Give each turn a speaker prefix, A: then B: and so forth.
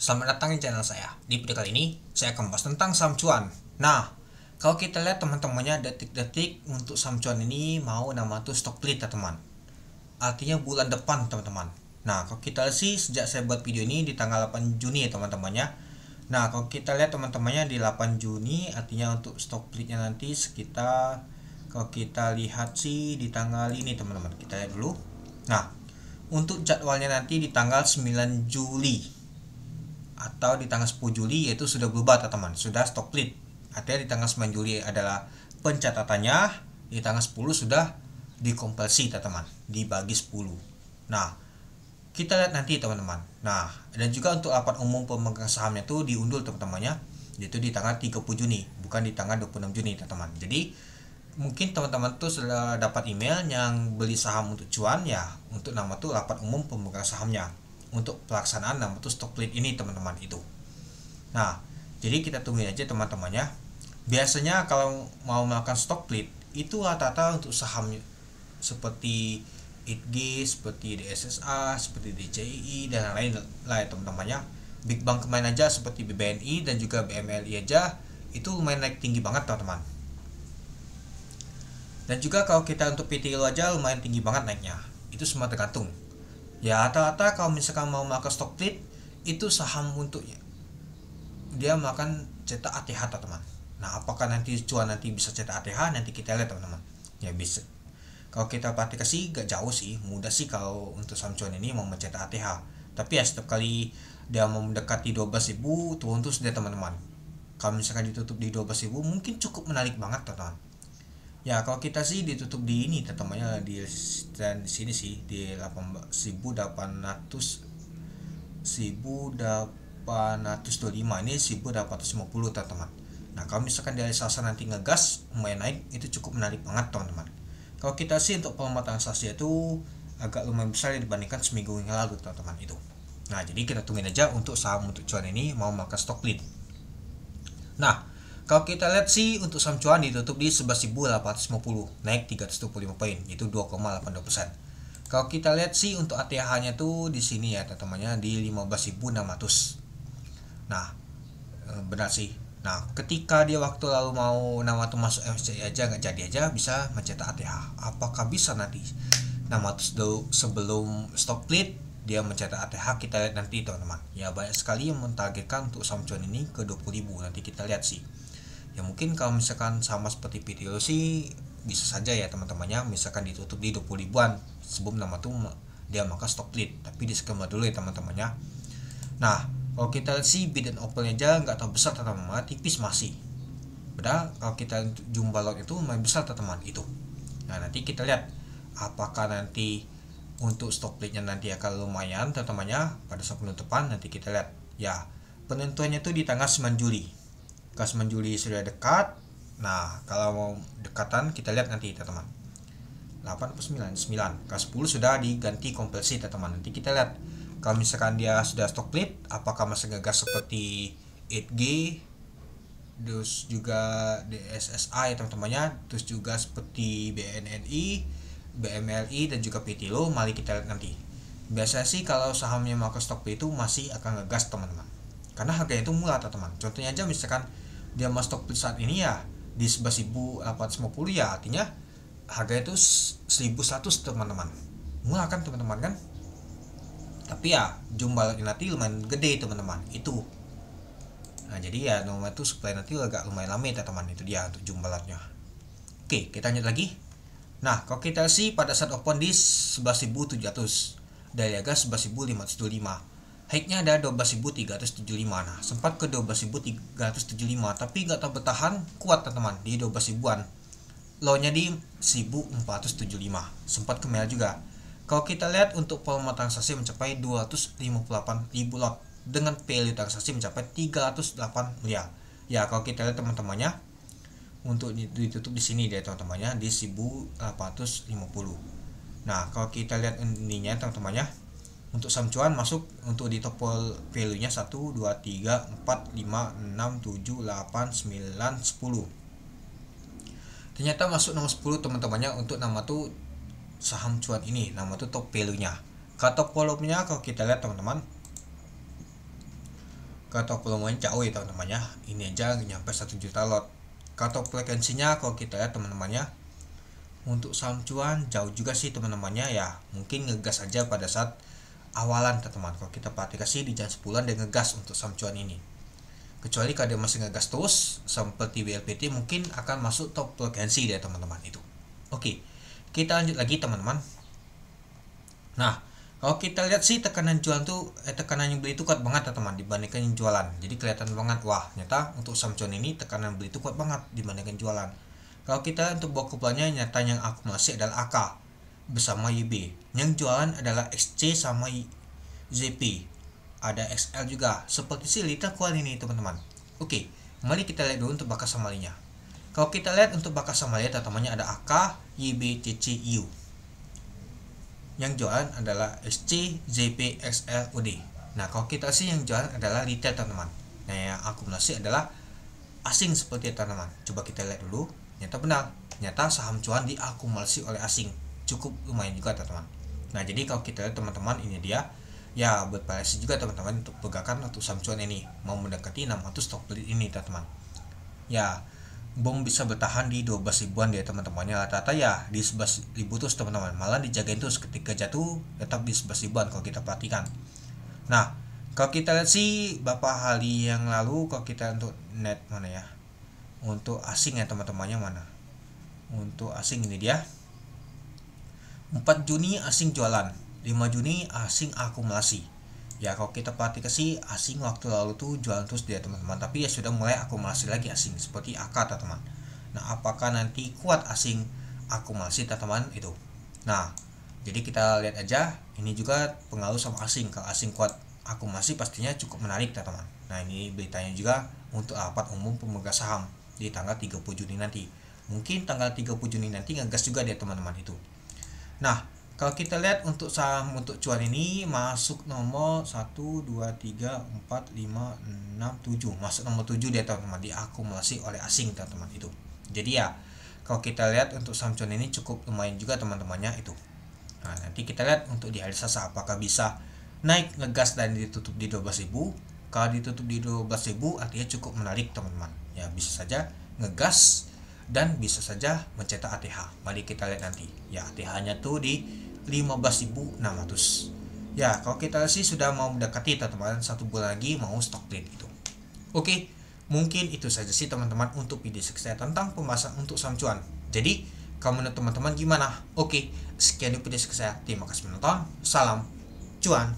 A: Selamat datang di channel saya. Di video kali ini, saya akan membahas tentang saham cuan. Nah, kalau kita lihat teman-temannya detik-detik untuk saham cuan ini mau nama tuh stock split ya teman. Artinya bulan depan teman-teman. Nah, kalau kita lihat sih sejak saya buat video ini di tanggal 8 Juni ya teman-temannya. Nah, kalau kita lihat teman-temannya di 8 Juni artinya untuk stock splitnya nanti sekitar, kalau kita lihat sih di tanggal ini teman-teman. Kita lihat dulu. Nah, untuk jadwalnya nanti di tanggal 9 Juli atau di tanggal 10 Juli yaitu sudah berubah teman-teman, sudah stock split. Artinya di tanggal 9 Juli adalah pencatatannya, di tanggal 10 sudah dikonversi teman-teman, dibagi 10. Nah, kita lihat nanti teman-teman. Nah, dan juga untuk rapat umum pemegang sahamnya itu diundur teman-temannya, yaitu di tanggal 30 Juni, bukan di tanggal 26 Juni teman-teman. Jadi mungkin teman-teman tuh sudah dapat email yang beli saham untuk cuan ya, untuk nama tuh rapat umum pemegang sahamnya untuk pelaksanaan nama tuh stock split ini teman-teman itu. Nah, jadi kita tungguin aja teman-temannya. Biasanya kalau mau melakukan stock split itu rata-rata untuk saham seperti ITG, seperti DSSA, seperti DCI dan lain-lain teman-temannya. Big Bank kemarin aja seperti BBNI dan juga BMLI aja itu lumayan naik tinggi banget teman-teman. Dan juga kalau kita untuk PTLO aja lumayan tinggi banget naiknya. Itu semua tergantung. Ya rata-rata kalau misalkan mau melakukan stock split itu saham untuk dia melakukan cetak ATH teman-teman. Nah, apakah nanti cuan nanti bisa cetak ATH nanti kita lihat teman-teman. Ya bisa. Kalau kita perhatikan sih gak jauh sih, mudah sih kalau untuk saham cuan ini mau mencetak ATH. Tapi ya setiap kali dia mau mendekati 12.000 turun terus dia teman-teman. Kalau misalkan ditutup di 12.000 mungkin cukup menarik banget teman-teman. Ya kalau kita sih ditutup di ini teman-temannya di sini sih di 1825 ini 1850 teman-teman. Nah kalau misalkan dari salsa nanti ngegas lumayan naik itu cukup menarik banget teman-teman. Kalau kita sih untuk pelemahan salsa itu agak lumayan besar dibandingkan seminggu yang lalu teman-teman itu. Nah jadi kita tungguin aja untuk saham untuk cuan ini mau makan stock split. Nah kalau kita lihat sih untuk saham cuan ditutup di 11.850 naik 325 poin itu 2,82%. Kalau kita lihat sih untuk ATH-nya tuh di sini ya teman-temannya di 15.600. Nah, benar sih. Nah, ketika dia waktu lalu mau nama tuh masuk MSCI aja nggak jadi aja bisa mencetak ATH. Apakah bisa nanti nama tuh sebelum stock split dia mencetak ATH kita lihat nanti teman-teman. Ya banyak sekali yang mentargetkan untuk saham cuan ini ke 20.000 nanti kita lihat sih. Ya mungkin kalau misalkan sama seperti PTO sih bisa saja ya teman-temannya misalkan ditutup di 20 ribuan sebelum nama tuh dia maka stock split tapi di skema dulu ya teman-temannya. Nah kalau kita lihat sih bid and offer aja nggak terlalu besar teman-teman, tipis masih. Padahal kalau kita jumlah lot itu lumayan besar teman-teman itu. Nah nanti kita lihat apakah nanti untuk stock splitnya nanti akan lumayan teman-temannya pada saat penutupan nanti kita lihat ya penentuannya tuh di tanggal 9 Juli. Kelas 9 Juli sudah dekat. Nah, kalau mau dekatan kita lihat nanti teman-teman. 8 atau 9? 9. Kelas 10 sudah diganti konversi teman-teman. Nanti kita lihat kalau misalkan dia sudah stock split apakah masih ngegas seperti 8G terus juga DSSI teman-temannya, terus juga seperti BNNI, BMLI dan juga PTLO. Mari kita lihat nanti. Biasanya sih kalau sahamnya mau ke stock split itu masih akan ngegas teman-teman. Karena harganya itu murah teman-teman. Contohnya aja misalkan dia mau stock split saat ini ya di 11.850 ya artinya harganya itu 1.100 teman-teman. Murah kan teman-teman kan? Tapi ya jumlah nanti lumayan gede teman-teman itu. Nah jadi ya nomor itu supply nanti agak lumayan lama teman-teman itu dia untuk jumlahnya. Oke kita lanjut lagi. Nah kalau kita sih pada saat open di 11.700 dari harga 11.525 high-nya ada 12.375. Nah, sempat ke 12.375 tapi nggak tahu bertahan kuat teman-teman di 12 ribuan. Low-nya di 1.475. Sempat ke merah juga. Kalau kita lihat untuk volume transaksi mencapai 258.000 lot dengan value transaksi mencapai 308 miliar. Ya, kalau kita lihat teman-temannya untuk ditutup di sini deh teman-temannya di 1.850. Nah, kalau kita lihat ininya teman-temannya untuk saham cuan masuk untuk di top value nya 1, 2, 3, 4, 5, 6, 7, 8, 9, 10. Ternyata masuk nomor 10 teman-temannya untuk nama tuh saham cuan ini, nama tuh top value nya. Kalau top volume nya kalau kita lihat teman-teman Kalau volumenya jauh ya teman-teman ya, ini aja nyampe 1 juta lot. Kalau frekuensinya kalau kita lihat teman-temannya, untuk saham cuan jauh juga sih teman-temannya ya, mungkin ngegas aja pada saat awalan teman-teman. Kalau kita perhatikan sih di jam 10-an dia ngegas untuk saham cuan ini, kecuali kalau dia masih ngegas terus seperti BLPT mungkin akan masuk top frekuensi dia teman-teman itu. Oke, kita lanjut lagi teman-teman. Nah, kalau kita lihat sih tekanan jualan tuh tekanan yang beli itu kuat banget teman-teman dibandingkan yang jualan. Jadi kelihatan banget, wah nyata untuk saham cuan ini tekanan beli itu kuat banget dibandingkan jualan. Kalau kita untuk bawa kumpulannya, nyata yang akumulasi adalah AK bersama YB. Yang jualan adalah XC sama ZP. Ada XL juga. Seperti si Lita kuat ini teman-teman. Oke, mari kita lihat dulu untuk bakas samalinya. Kalau kita lihat untuk bakas samalia teman-temannya ada AK, YB, CC, U. Yang jualan adalah SC, ZP, XL, UD. Nah, kalau kita sih yang jualan adalah retail teman-teman. Nah, yang akumulasi adalah asing seperti itu teman-teman. Coba kita lihat dulu. Nyata benar, nyata saham cuan diakumulasi oleh asing, cukup lumayan juga teman-teman. Nah, jadi kalau kita lihat teman-teman, ini dia ya bervariasi juga teman-teman untuk pergerakan untuk saham cuan ini mau mendekati 600 stock split ini teman-teman. Ya, belum bisa bertahan di 12 ribuan dia teman-temannya, rata-rata ya di 11 ribu terus teman-teman, malah dijagain terus ketika jatuh tetap di 11 ribuan kalau kita perhatikan. Nah, kalau kita lihat sih beberapa hari yang lalu, kalau kita untuk net mana ya, untuk asing ya teman-temannya mana, untuk asing ini dia 4 Juni asing jualan, 5 Juni asing akumulasi. Ya kalau kita perhatikan sih asing waktu lalu tuh jualan terus dia teman-teman, tapi ya sudah mulai akumulasi lagi asing seperti AK teman-teman. Nah, apakah nanti kuat asing akumulasi teman-teman itu? Nah, jadi kita lihat aja, ini juga pengaruh sama asing. Kalau asing kuat akumulasi pastinya cukup menarik teman-teman. Nah, ini beritanya juga untuk rapat umum pemegang saham di tanggal 30 Juni nanti. Mungkin tanggal 30 Juni nanti ngegas juga dia teman-teman itu. Nah, kalau kita lihat untuk saham untuk cuan ini masuk nomor 1, 2, 3, 4, 5, 6, 7. Masuk nomor 7 dia teman-teman, diakumulasi oleh asing teman-teman itu. Jadi ya, kalau kita lihat untuk saham cuan ini cukup lumayan juga teman-temannya itu. Nah, nanti kita lihat untuk di hari Selasa apakah bisa naik ngegas dan ditutup di 12.000. Kalau ditutup di 12.000 artinya cukup menarik teman-teman. Ya, bisa saja ngegas dan bisa saja mencetak ATH. Mari kita lihat nanti. Ya, ATH-nya tuh di 15.600. Ya, kalau kita sih sudah mau mendekati teman-teman, 1 bulan lagi mau stock trade itu. Oke, mungkin itu saja sih teman-teman untuk video saya tentang pembahasan untuk saham cuan. Jadi, kalau menurut teman-teman gimana? Oke, sekian video saya. Terima kasih menonton. Salam cuan.